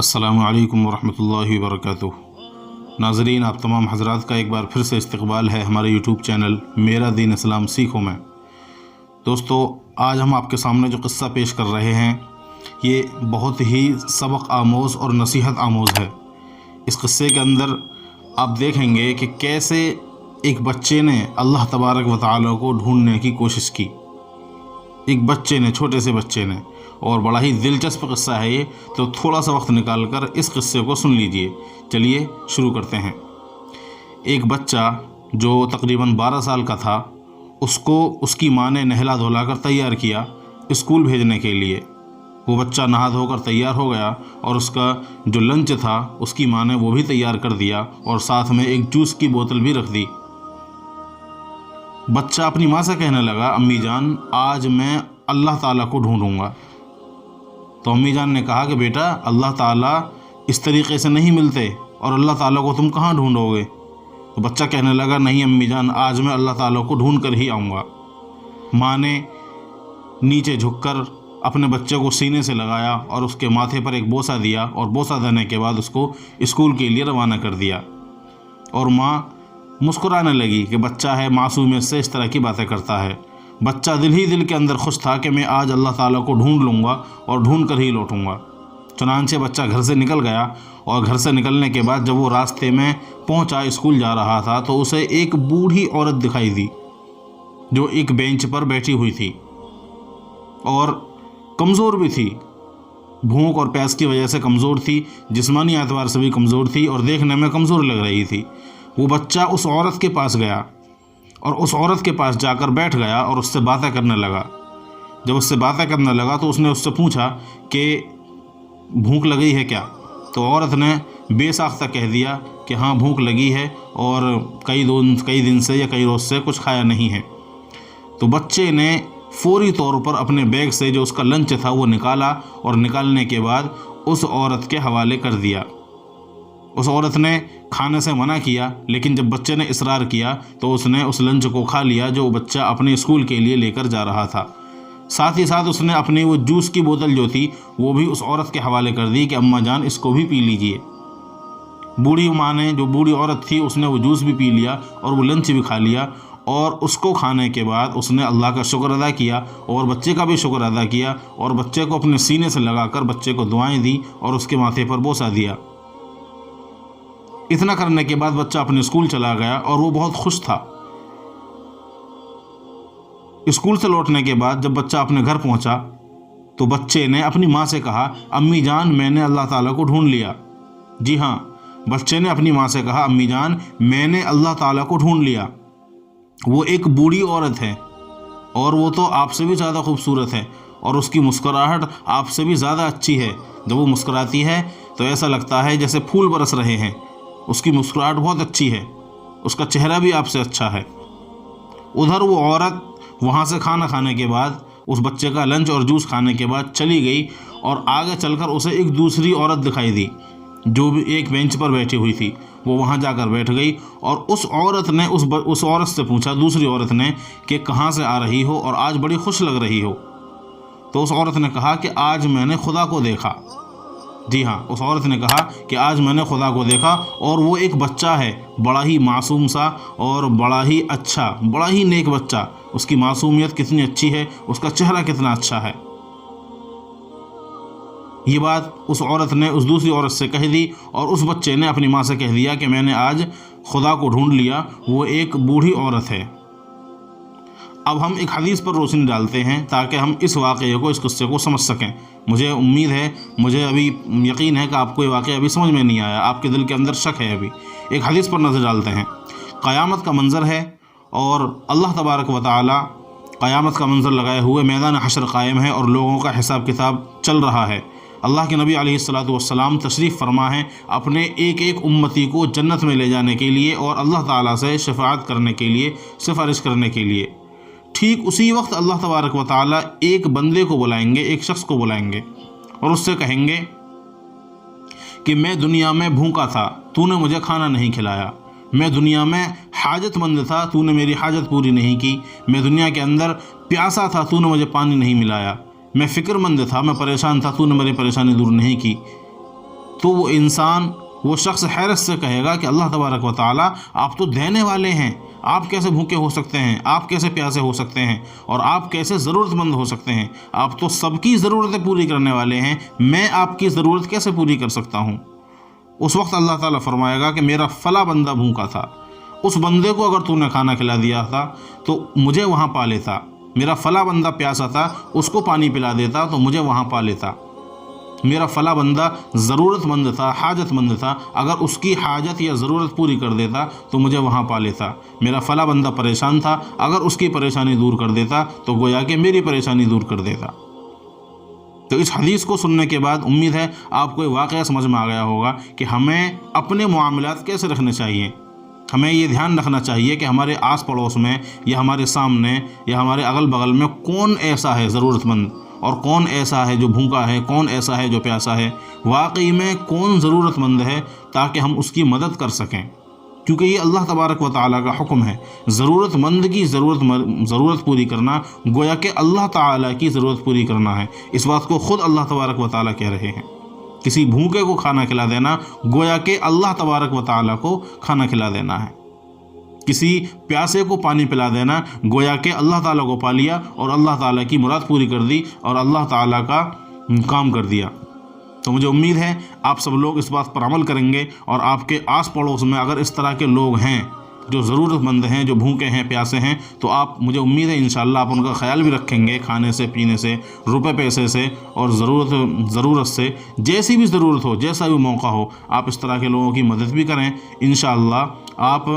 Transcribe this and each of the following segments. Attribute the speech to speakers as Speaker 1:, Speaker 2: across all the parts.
Speaker 1: السلام علیکم ورحمۃ اللہ وبرکاتہ۔ ناظرین، آپ تمام حضرات کا ایک بار پھر سے استقبال ہے ہمارے یوٹیوب چینل میرا دین اسلام سیکھوں میں۔ دوستو، آج ہم آپ کے سامنے جو قصہ پیش کر رہے ہیں یہ بہت ہی سبق آموز اور نصیحت آموز ہے۔ اس قصے کے اندر آپ دیکھیں گے کہ کیسے ایک بچے نے اللہ تبارک و تعالیٰ کو ڈھونڈنے کی کوشش کی، ایک بچے نے، چھوٹے سے بچے نے، اور بڑا ہی دلچسپ قصہ ہے یہ، تو تھوڑا سا وقت نکال کر اس قصے کو سن لیجئے۔ چلیے شروع کرتے ہیں۔ ایک بچہ جو تقریباً 12 سال کا تھا، اس کو اس کی ماں نے نہلا دھلا کر تیار کیا اسکول بھیجنے کے لیے۔ وہ بچہ نہا دھو کر تیار ہو گیا اور اس کا جو لنچ تھا اس کی ماں نے وہ بھی تیار کر دیا اور ساتھ میں ایک جوس کی بوتل بھی رکھ دی۔ بچہ اپنی ماں سے کہنے لگا، امی جان آج میں اللہ تعالیٰ کو ڈھونڈوں گا۔ تو امی جان نے کہا کہ بیٹا، اللہ تعالیٰ اس طریقے سے نہیں ملتے، اور اللہ تعالیٰ کو تم کہاں ڈھونڈو گے؟ تو بچہ کہنے لگا، نہیں امی جان، آج میں اللہ تعالیٰ کو ڈھونڈ کر ہی آؤں گا۔ ماں نے نیچے جھک کر اپنے بچے کو سینے سے لگایا اور اس کے ماتھے پر ایک بوسہ دیا، اور بوسہ دینے کے بعد اس کو اسکول کے لیے روانہ کر دیا۔ اور ماں مسکرانے لگی کہ بچہ ہے، معصومیت سے اس طرح کی باتیں کرتا ہے۔ بچہ دل ہی دل کے اندر خوش تھا کہ میں آج اللہ تعالیٰ کو ڈھونڈ لوں گا اور ڈھونڈ کر ہی لوٹوں گا۔ چنانچہ بچہ گھر سے نکل گیا، اور گھر سے نکلنے کے بعد جب وہ راستے میں پہنچا، اسکول جا رہا تھا، تو اسے ایک بوڑھی عورت دکھائی دی جو ایک بینچ پر بیٹھی ہوئی تھی اور کمزور بھی تھی، بھوک اور پیاس کی وجہ سے کمزور تھی، جسمانی اعتبار سے بھی کمزور تھی اور دیکھنے میں کمزور لگ رہی تھی۔ وہ بچہ اس عورت کے پاس گیا اور اس عورت کے پاس جا کر بیٹھ گیا اور اس سے باتیں کرنے لگا۔ جب اس سے باتیں کرنے لگا تو اس نے اس سے پوچھا کہ بھوک لگی ہے کیا؟ تو عورت نے بے ساختہ کہہ دیا کہ ہاں بھوک لگی ہے، اور کئی دن سے یا کئی روز سے کچھ کھایا نہیں ہے۔ تو بچے نے فوری طور پر اپنے بیگ سے جو اس کا لنچ تھا وہ نکالا، اور نکالنے کے بعد اس عورت کے حوالے کر دیا۔ اس عورت نے کھانے سے منع کیا، لیکن جب بچے نے اصرار کیا تو اس نے اس لنچ کو کھا لیا جو بچہ اپنے اسکول کے لیے لے کر جا رہا تھا۔ ساتھ ہی ساتھ اس نے اپنی وہ جوس کی بوتل جو تھی وہ بھی اس عورت کے حوالے کر دی کہ اماں جان اس کو بھی پی لیجئے۔ بوڑھی ماں نے، جو بوڑھی عورت تھی، اس نے وہ جوس بھی پی لیا اور وہ لنچ بھی کھا لیا، اور اس کو کھانے کے بعد اس نے اللہ کا شکر ادا کیا اور بچے کا بھی شکر ادا کیا، اور بچے کو اپنے سینے سے لگا کر بچے کو دعائیں دی اور اس کے ماتھے پر بوسہ دیا۔ اتنا کرنے کے بعد بچہ اپنے اسکول چلا گیا اور وہ بہت خوش تھا۔ اسکول سے لوٹنے کے بعد جب بچہ اپنے گھر پہنچا تو بچے نے اپنی ماں سے کہا، امی جان میں نے اللہ تعالیٰ کو ڈھونڈ لیا۔ جی ہاں، بچے نے اپنی ماں سے کہا، امی جان میں نے اللہ تعالیٰ کو ڈھونڈ لیا۔ وہ ایک بوڑھی عورت ہے اور وہ تو آپ سے بھی زیادہ خوبصورت ہے، اور اس کی مسکراہٹ آپ سے بھی زیادہ اچھی ہے۔ جب وہ مسکراتی ہے تو ایسا لگتا ہے جیسے پھول برس رہے ہیں۔ اس کی مسکراہٹ بہت اچھی ہے، اس کا چہرہ بھی آپ سے اچھا ہے۔ ادھر وہ عورت وہاں سے کھانا کھانے کے بعد، اس بچے کا لنچ اور جوس کھانے کے بعد چلی گئی، اور آگے چل کر اسے ایک دوسری عورت دکھائی دی جو بھی ایک بینچ پر بیٹھی ہوئی تھی۔ وہ وہاں جا کر بیٹھ گئی، اور اس عورت نے اس عورت سے پوچھا، دوسری عورت نے، کہ کہاں سے آ رہی ہو اور آج بڑی خوش لگ رہی ہو؟ تو اس عورت نے کہا کہ آج میں نے خدا کو دیکھا۔ جی ہاں، اس عورت نے کہا کہ آج میں نے خدا کو دیکھا، اور وہ ایک بچہ ہے، بڑا ہی معصوم سا اور بڑا ہی اچھا، بڑا ہی نیک بچہ۔ اس کی معصومیت کتنی اچھی ہے، اس کا چہرہ کتنا اچھا ہے۔ یہ بات اس عورت نے اس دوسری عورت سے کہہ دی، اور اس بچے نے اپنی ماں سے کہہ دیا کہ میں نے آج خدا کو ڈھونڈ لیا، وہ ایک بوڑھی عورت ہے۔ اب ہم ایک حدیث پر روشنی ڈالتے ہیں تاکہ ہم اس واقعے کو، اس قصے کو سمجھ سکیں۔ مجھے امید ہے، مجھے ابھی یقین ہے کہ آپ کو یہ واقعہ ابھی سمجھ میں نہیں آیا، آپ کے دل کے اندر شک ہے۔ ابھی ایک حدیث پر نظر ڈالتے ہیں۔ قیامت کا منظر ہے، اور اللہ تبارک و تعالی قیامت کا منظر لگائے ہوئے میدان حشر قائم ہے، اور لوگوں کا حساب کتاب چل رہا ہے۔ اللہ کے نبی علیہ الصلوۃ والسلام تشریف فرما ہیں اپنے ایک ایک امتی کو جنت میں لے جانے کے لیے اور اللہ تعالیٰ سے شفاعت کرنے کے لیے، سفارش کرنے کے لیے۔ ٹھیک اسی وقت اللہ تبارک و تعالیٰ ایک بندے کو بلائیں گے، ایک شخص کو بلائیں گے، اور اس سے کہیں گے کہ میں دنیا میں بھوکا تھا، تو نے مجھے کھانا نہیں کھلایا۔ میں دنیا میں حاجت مند تھا، تو نے میری حاجت پوری نہیں کی۔ میں دنیا کے اندر پیاسا تھا، تو نے مجھے پانی نہیں ملایا۔ میں فکر مند تھا، میں پریشان تھا، تو نے میری پریشانی دور نہیں کی۔ تو وہ انسان، وہ شخص حیرت سے کہے گا کہ اللہ تبارک و تعالیٰ آپ تو دینے والے ہیں، آپ کیسے بھوکے ہو سکتے ہیں، آپ کیسے پیاسے ہو سکتے ہیں، اور آپ کیسے ضرورت مند ہو سکتے ہیں، آپ تو سب کی ضرورتیں پوری کرنے والے ہیں، میں آپ کی ضرورت کیسے پوری کر سکتا ہوں؟ اس وقت اللہ تعالیٰ فرمائے گا کہ میرا فلاں بندہ بھوکا تھا، اس بندے کو اگر تو نے کھانا کھلا دیا تھا تو مجھے وہاں پا لیتا، میرا فلاں بندہ پیاسا تھا، اس کو پانی پلا دیتا تو مجھے وہاں پا لیتا، میرا فلاں بندہ ضرورت مند تھا، حاجت مند تھا، اگر اس کی حاجت یا ضرورت پوری کر دیتا تو مجھے وہاں پا لیتا، میرا فلاں بندہ پریشان تھا، اگر اس کی پریشانی دور کر دیتا تو گویا کہ میری پریشانی دور کر دیتا۔ تو اس حدیث کو سننے کے بعد امید ہے آپ کو یہ واقعہ سمجھ میں آ گیا ہوگا کہ ہمیں اپنے معاملات کیسے رکھنے چاہیے۔ ہمیں یہ دھیان رکھنا چاہیے کہ ہمارے آس پڑوس میں یا ہمارے سامنے یا ہمارے اگل بغل میں کون ایسا ہے ضرورت مند، اور کون ایسا ہے جو بھوکا ہے، کون ایسا ہے جو پیاسا ہے، واقعی میں کون ضرورت مند ہے، تاکہ ہم اس کی مدد کر سکیں، کیونکہ یہ اللہ تبارک و تعالیٰ کا حکم ہے۔ ضرورت مند کی ضرورت پوری کرنا گویا کہ اللہ تعالیٰ کی ضرورت پوری کرنا ہے۔ اس بات کو خود اللہ تبارک و تعالیٰ کہہ رہے ہیں۔ کسی بھوکے کو کھانا کھلا دینا گویا کہ اللہ تبارک و تعالیٰ کو کھانا کھلا دینا ہے، کسی پیاسے کو پانی پلا دینا گویا کہ اللہ تعالیٰ کو پا لیا اور اللہ تعالیٰ کی مراد پوری کر دی اور اللہ تعالیٰ کا کام کر دیا۔ تو مجھے امید ہے آپ سب لوگ اس بات پر عمل کریں گے، اور آپ کے آس پڑوس میں اگر اس طرح کے لوگ ہیں جو ضرورت مند ہیں، جو بھوکے ہیں، پیاسے ہیں، تو آپ، مجھے امید ہے انشاءاللہ آپ ان کا خیال بھی رکھیں گے، کھانے سے، پینے سے، روپے پیسے سے، اور ضرورت سے، جیسی بھی ضرورت ہو، جیسا بھی موقع ہو، آپ اس طرح کے لوگوں کی مدد بھی کریں۔ انشاءاللہ آپ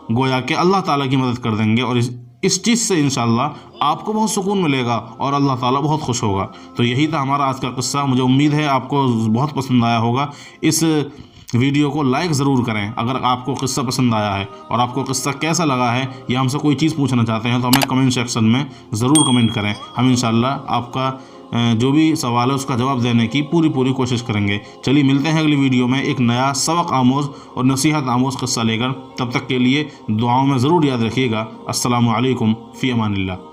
Speaker 1: گویا کہ اللہ تعالیٰ کی مدد کر دیں گے، اور اس چیز سے انشاءاللہ آپ کو بہت سکون ملے گا اور اللہ تعالیٰ بہت خوش ہوگا۔ تو یہی تھا ہمارا آج کا قصہ، مجھے امید ہے آپ کو بہت پسند آیا ہوگا۔ اس ویڈیو کو لائک ضرور کریں اگر آپ کو قصہ پسند آیا ہے، اور آپ کو قصہ کیسا لگا ہے یا ہم سے کوئی چیز پوچھنا چاہتے ہیں تو ہمیں کمنٹ سیکشن میں ضرور کمنٹ کریں۔ ہم انشاءاللہ آپ کا جو بھی سوال ہے اس کا جواب دینے کی پوری کوشش کریں گے۔ چلیے ملتے ہیں اگلی ویڈیو میں ایک نیا سبق آموز اور نصیحت آموز قصہ لے کر، تب تک کے لیے دعاؤں میں ضرور یاد رکھیے گا۔ السلام علیکم، فی امان اللہ۔